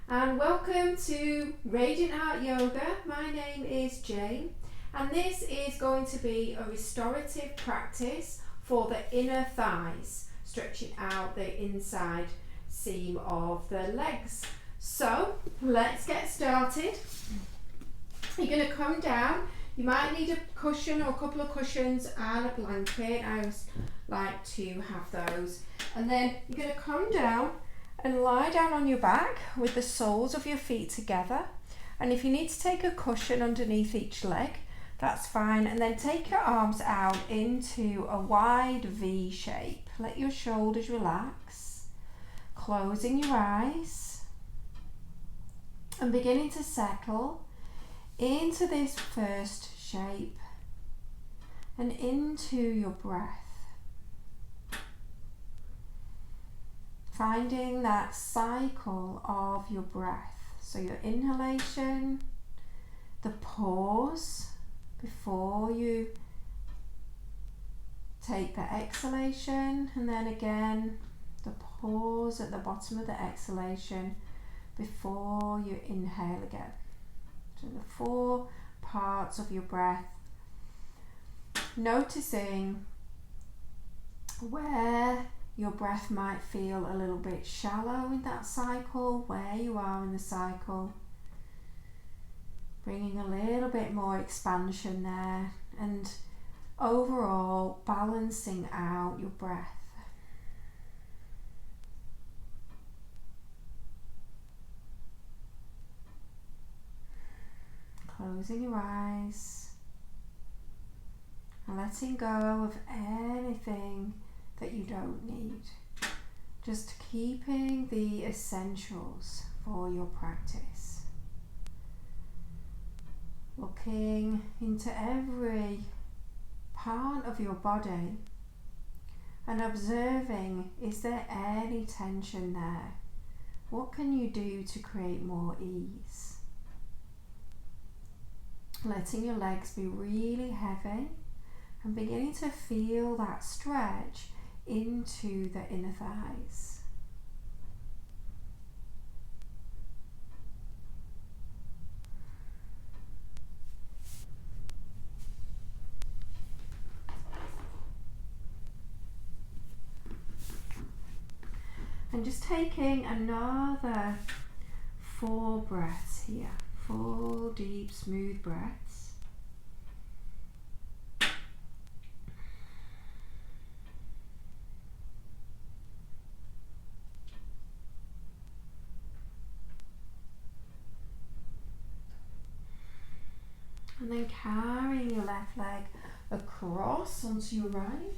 And welcome to Radiant Heart Yoga. My name is Jane, and this is going to be a restorative practice for the inner thighs, stretching out the inside seam of the legs. So let's get started. You're going to come down. You might need a cushion or a couple of cushions and a blanket. I always like to have those. And then you're going to come down and lie down on your back with the soles of your feet together. And if you need to take a cushion underneath each leg, that's fine. And then take your arms out into a wide V shape. Let your shoulders relax, closing your eyes and beginning to settle into this first shape and into your breath. Finding that cycle of your breath. So your inhalation, the pause before you take the exhalation, and then again the pause at the bottom of the exhalation before you inhale again. So the 4 parts of your breath. Noticing where your breath might feel a little bit shallow in that cycle, where you are in the cycle. Bringing a little bit more expansion there, and overall balancing out your breath. Closing your eyes and letting go of anything that you don't need. Just keeping the essentials for your practice. Looking into every part of your body and observing, is there any tension there? What can you do to create more ease? Letting your legs be really heavy and beginning to feel that stretch into the inner thighs. And just taking another 4 breaths here. 4 deep, smooth breaths. And then carrying your left leg across onto your right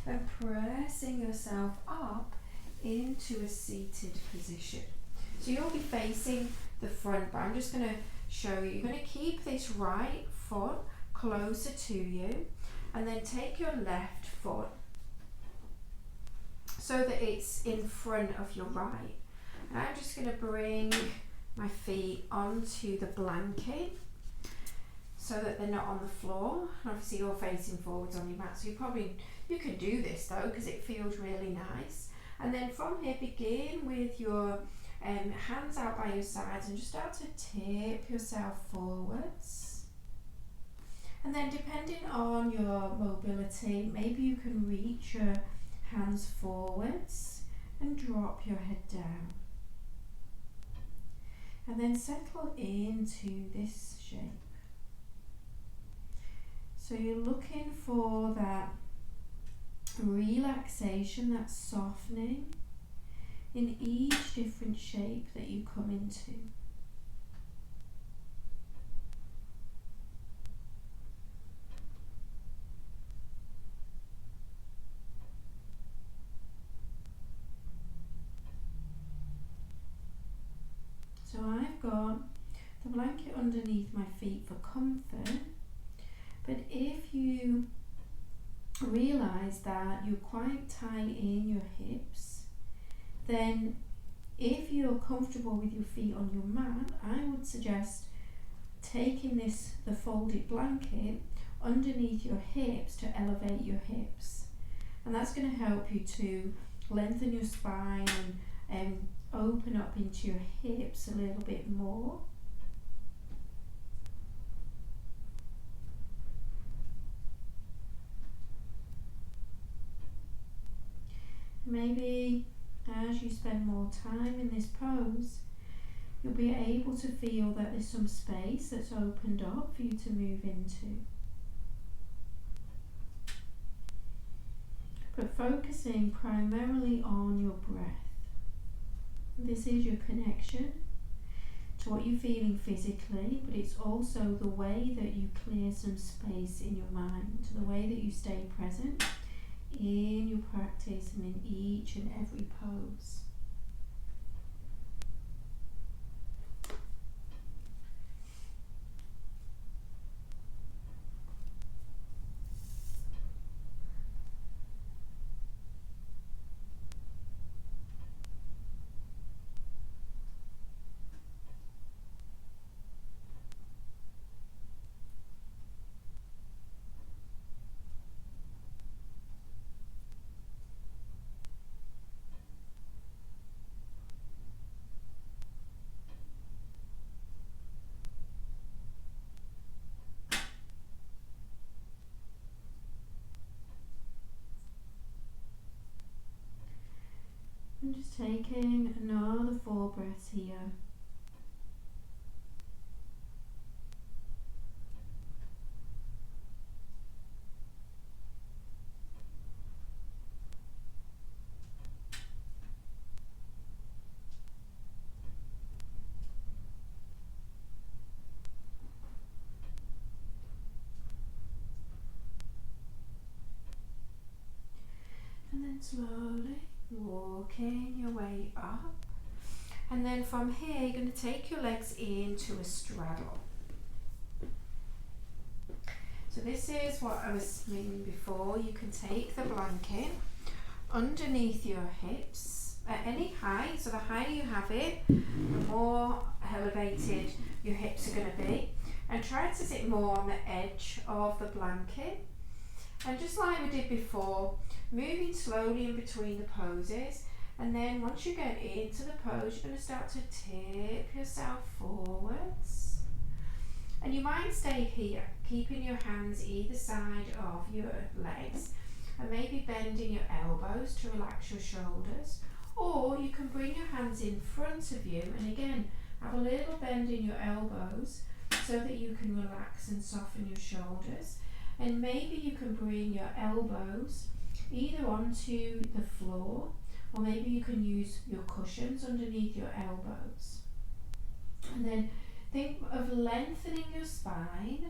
and pressing yourself up into a seated position. So you'll be facing the front, but I'm just going to show you. You're going to keep this right foot closer to you and then take your left foot so that it's in front of your right. And I'm just going to bring my feet onto the blanket so that they're not on the floor. And obviously you're facing forwards on your mat, so you can do this though because it feels really nice. And then from here, begin with your hands out by your sides and just start to tip yourself forwards. And then depending on your mobility, maybe you can reach your hands forwards and drop your head down. And then settle into this shape. So you're looking for that relaxation, that softening in each different shape that you come into. So I've got the blanket underneath my feet for comfort, but if you realize that you're quite tight in your hips, then if you're comfortable with your feet on your mat, I would suggest taking the folded blanket underneath your hips to elevate your hips, and that's going to help you to lengthen your spine and open up into your hips a little bit more. Maybe as you spend more time in this pose, you'll be able to feel that there's some space that's opened up for you to move into. But focusing primarily on your breath. This is your connection to what you're feeling physically, but it's also the way that you clear some space in your mind, the way that you stay present in your practice and in each and every pose. And just taking another 4 breaths here. And then slowly walking your way up, and then from here you're going to take your legs into a straddle. So this is what I was meaning before. You can take the blanket underneath your hips at any height, so the higher you have it, the more elevated your hips are going to be, and try to sit more on the edge of the blanket. And just like we did before, moving slowly in between the poses, and then once you get into the pose, you're going to start to tip yourself forwards. And you might stay here, keeping your hands either side of your legs, and maybe bending your elbows to relax your shoulders. Or you can bring your hands in front of you, and again, have a little bend in your elbows so that you can relax and soften your shoulders. And maybe you can bring your elbows either onto the floor, or maybe you can use your cushions underneath your elbows. And then think of lengthening your spine,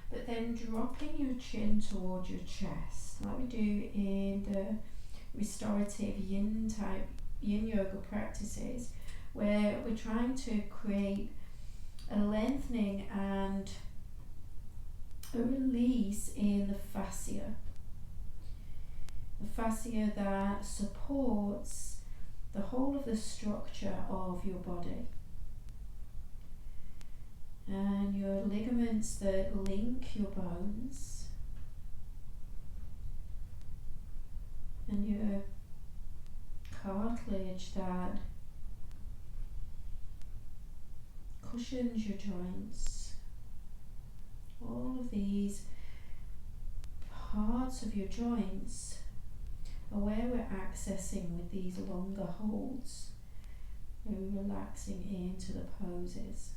but then dropping your chin towards your chest, like we do in the restorative yin yoga practices, where we're trying to create a lengthening and a release in the fascia. The fascia that supports the whole of the structure of your body. And your ligaments that link your bones. And your cartilage that cushions your joints. All of these parts of your joints are where we're accessing with these longer holds, where we're relaxing into the poses.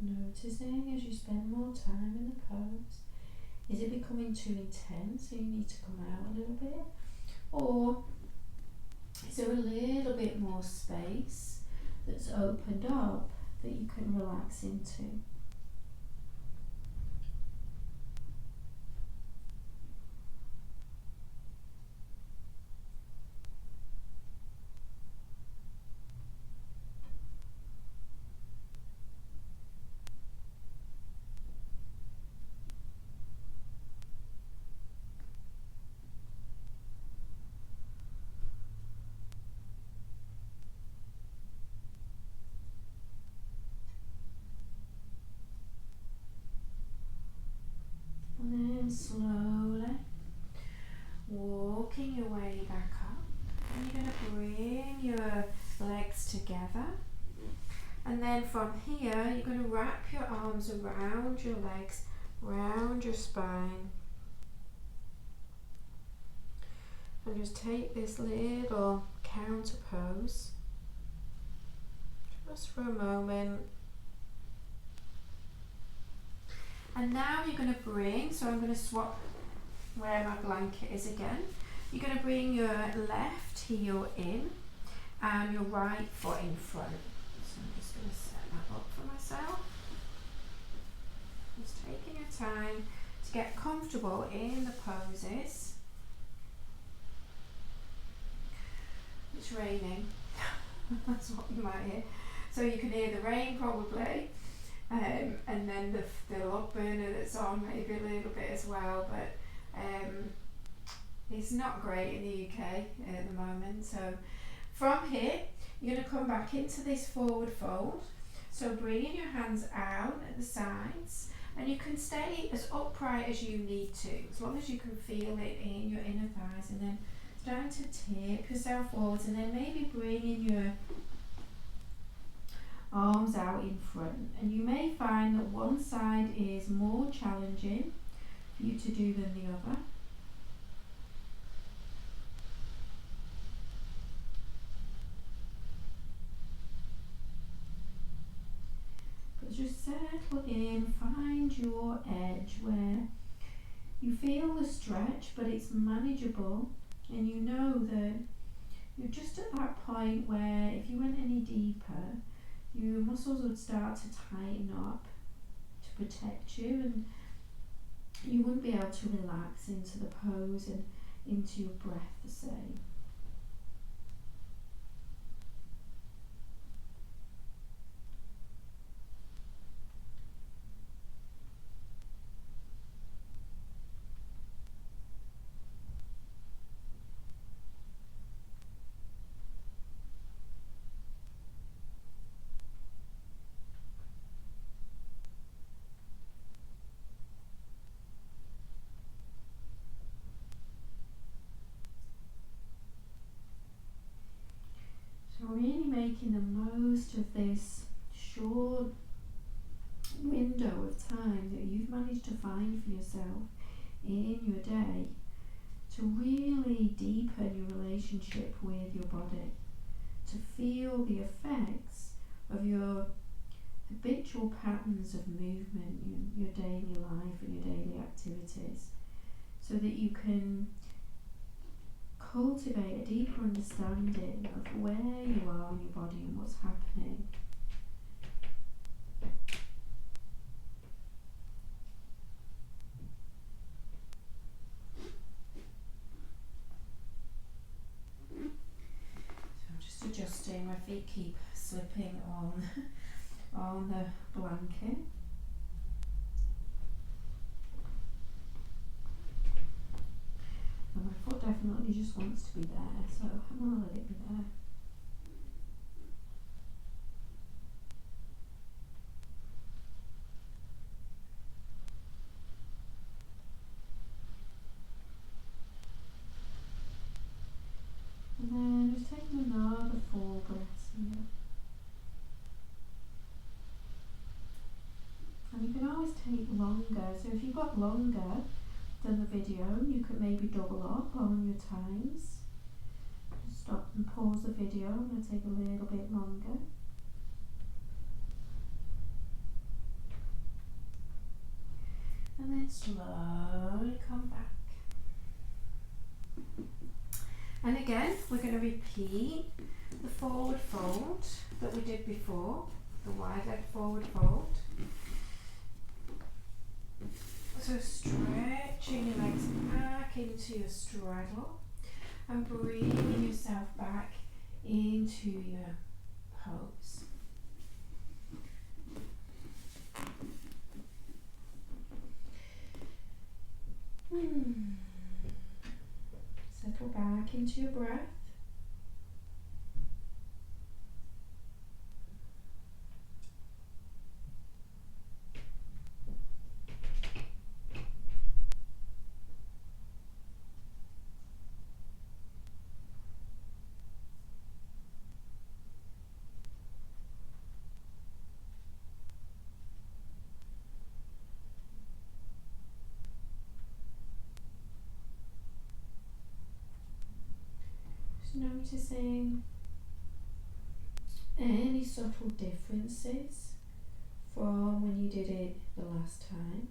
Noticing as you spend more time in the pose, is it becoming too intense so you need to come out a little bit? Or is there a little bit more space that's opened up that you can relax into? here, you're going to wrap your arms around your legs, round your spine. And just take this little counter pose just for a moment. And now you're going to bring, so I'm going to swap where my blanket is again. You're going to bring your left heel in and your right foot in front. So I'm just going to set that up for myself. Just taking your time to get comfortable in the poses. It's raining. That's what you might hear. So you can hear the rain probably, and then the log burner that's on maybe a little bit as well, but it's not great in the UK at the moment. So from here, you're going to come back into this forward fold. So bringing your hands out at the sides, and you can stay as upright as you need to, as long as you can feel it in your inner thighs, and then starting to tip yourself forwards, and then maybe bringing your arms out in front. And you may find that one side is more challenging for you to do than the other. But just settle in, find your edge where you feel the stretch, but it's manageable, and you know that you're just at that point where if you went any deeper, your muscles would start to tighten up to protect you, and you wouldn't be able to relax into the pose and into your breath the same. So really making the most of this short window of time that you've managed to find for yourself in your day to really deepen your relationship with your body, to feel the effects of your habitual patterns of movement, your daily life and your daily activities, so that you can cultivate a deeper understanding of where you are in your body and what's happening. So I'm just adjusting, my feet keep slipping on the blanket. And my foot definitely just wants to be there, so I'm going to let it be there. And then just taking another 4 breaths here. And you can always take longer, so if you've got longer than the video, you could maybe double up on your times. Just stop and pause the video. I'm going to take a little bit longer. And then slowly come back. And again, we're going to repeat the forward fold that we did before, the wide leg forward fold. So stretching your legs back into your straddle and bringing yourself back into your pose. Settle back into your breath. noticing any subtle differences from when you did it the last time.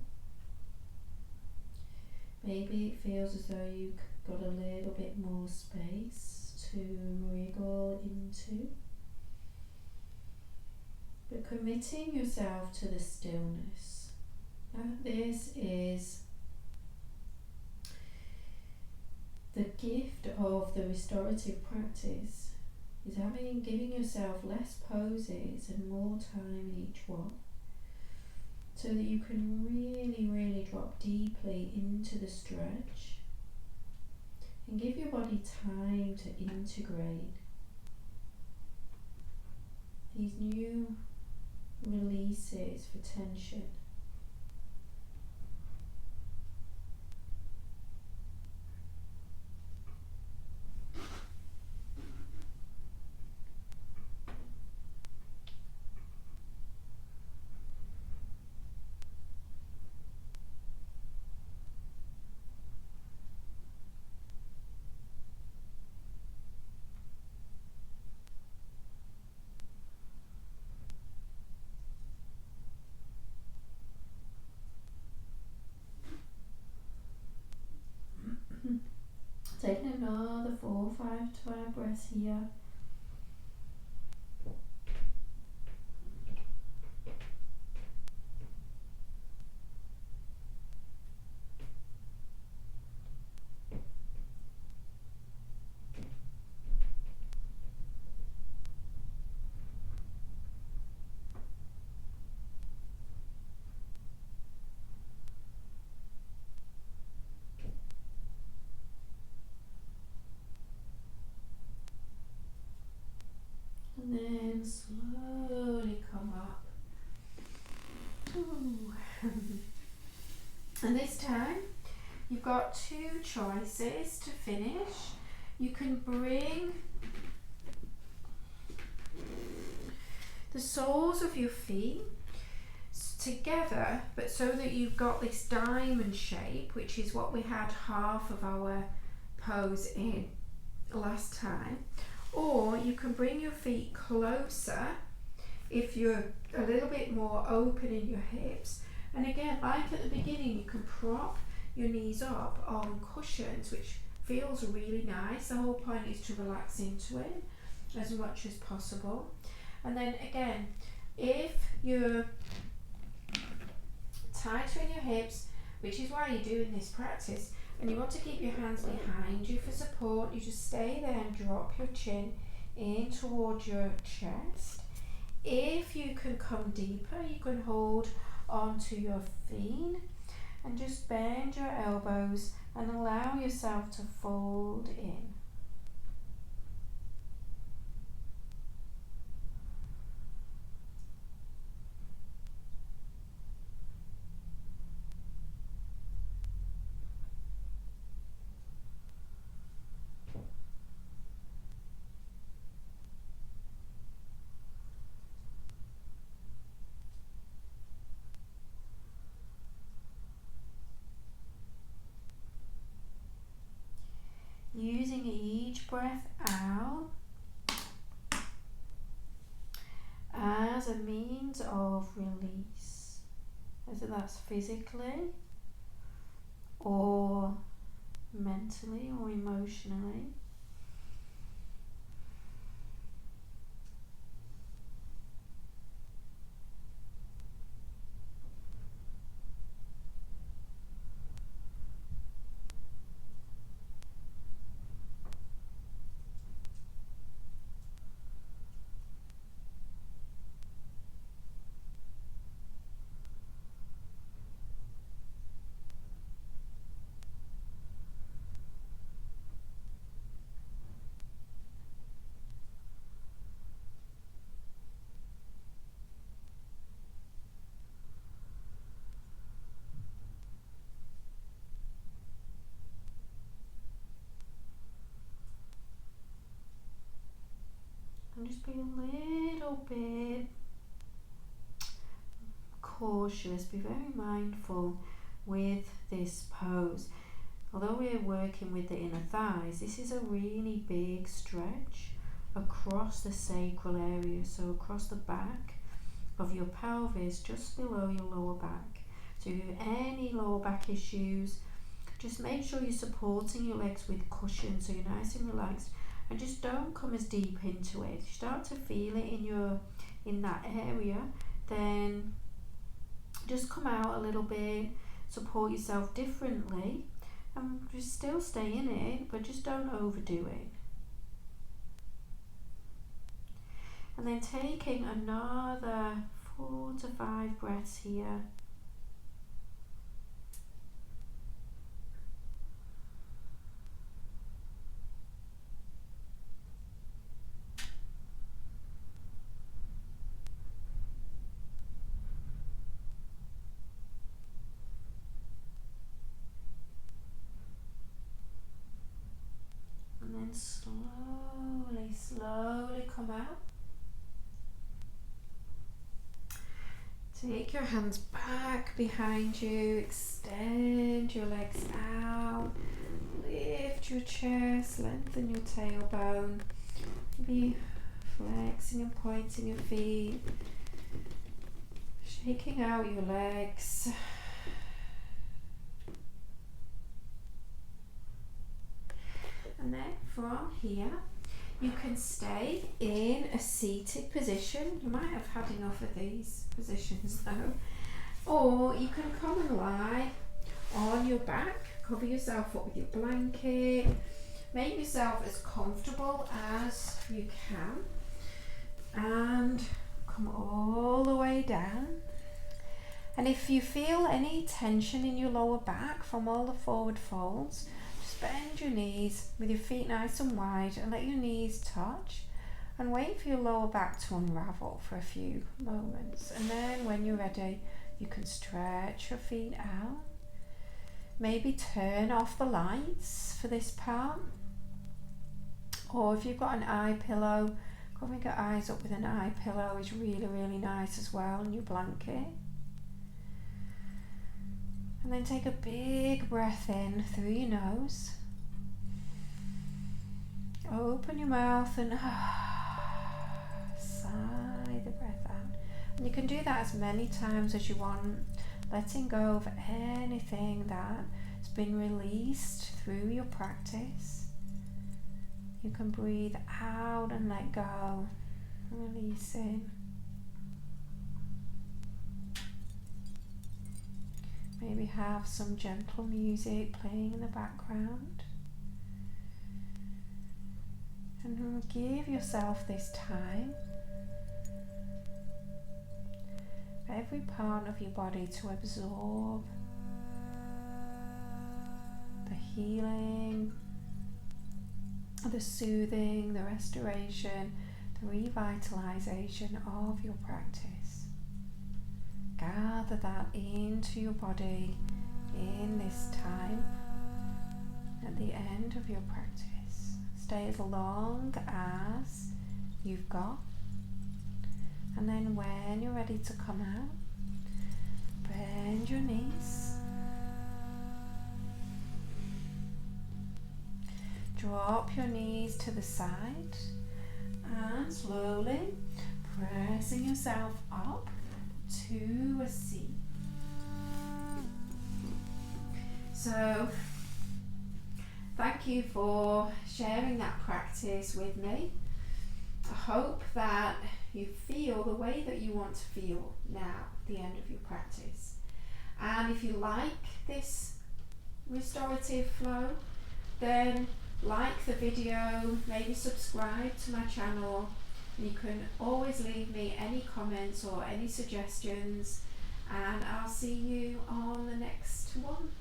Maybe it feels as though you've got a little bit more space to wriggle into. But committing yourself to the stillness. That this is the gift of the restorative practice, is giving yourself less poses and more time in each one, so that you can really drop deeply into the stretch and give your body time to integrate these new releases for tension. Taking another 4 or 5 to 5 breaths here. And then slowly come up. Ooh. And this time you've got 2 choices to finish. You can bring the soles of your feet together, but so that you've got this diamond shape, which is what we had half of our pose in last time. Or you can bring your feet closer if you're a little bit more open in your hips. And again, like at the beginning, you can prop your knees up on cushions, which feels really nice. The whole point is to relax into it as much as possible. And then again, if you're tighter in your hips, which is why you're doing this practice, and you want to keep your hands behind you for support, you just stay there and drop your chin in towards your chest. If you can come deeper, you can hold onto your feet and just bend your elbows and allow yourself to fold in. Using each breath out as a means of release, whether that's physically or mentally or emotionally. And just be a little bit cautious, be very mindful with this pose although we're working with the inner thighs, this is a really big stretch across the sacral area, so across the back of your pelvis, just below your lower back. So if you have any lower back issues, just make sure you're supporting your legs with cushion so you're nice and relaxed, and just don't come as deep into it. If you start to feel it in that area, then just come out a little bit, support yourself differently, and just still stay in it, but just don't overdo it. And then taking another 4 to 5 breaths here. And then slowly come out. Take your hands back behind you, extend your legs out, lift your chest, lengthen your tailbone, be flexing and pointing your feet, shaking out your legs. And then from here, you can stay in a seated position. You might have had enough of these positions though. Or you can come and lie on your back, cover yourself up with your blanket, make yourself as comfortable as you can, and come all the way down. And if you feel any tension in your lower back from all the forward folds, bend your knees with your feet nice and wide and let your knees touch, and wait for your lower back to unravel for a few moments. And then when you're ready, you can stretch your feet out. Maybe turn off the lights for this part, or if you've got an eye pillow, covering your eyes up with an eye pillow is really nice as well, and your blanket. And then take a big breath in through your nose. Open your mouth and sigh the breath out. And you can do that as many times as you want, letting go of anything that's been released through your practice. You can breathe out and let go, releasing. Maybe have some gentle music playing in the background. And give yourself this time, for every part of your body to absorb the healing, the soothing, the restoration, the revitalization of your practice. Gather that into your body in this time at the end of your practice. Stay as long as you've got, and then when you're ready to come out, bend your knees, drop your knees to the side, and slowly pressing yourself up to a seat. So thank you for sharing that practice with me. I hope that you feel the way that you want to feel now at the end of your practice. And if you like this restorative flow, then like the video, maybe subscribe to my channel. You can always leave me any comments or any suggestions, and I'll see you on the next one.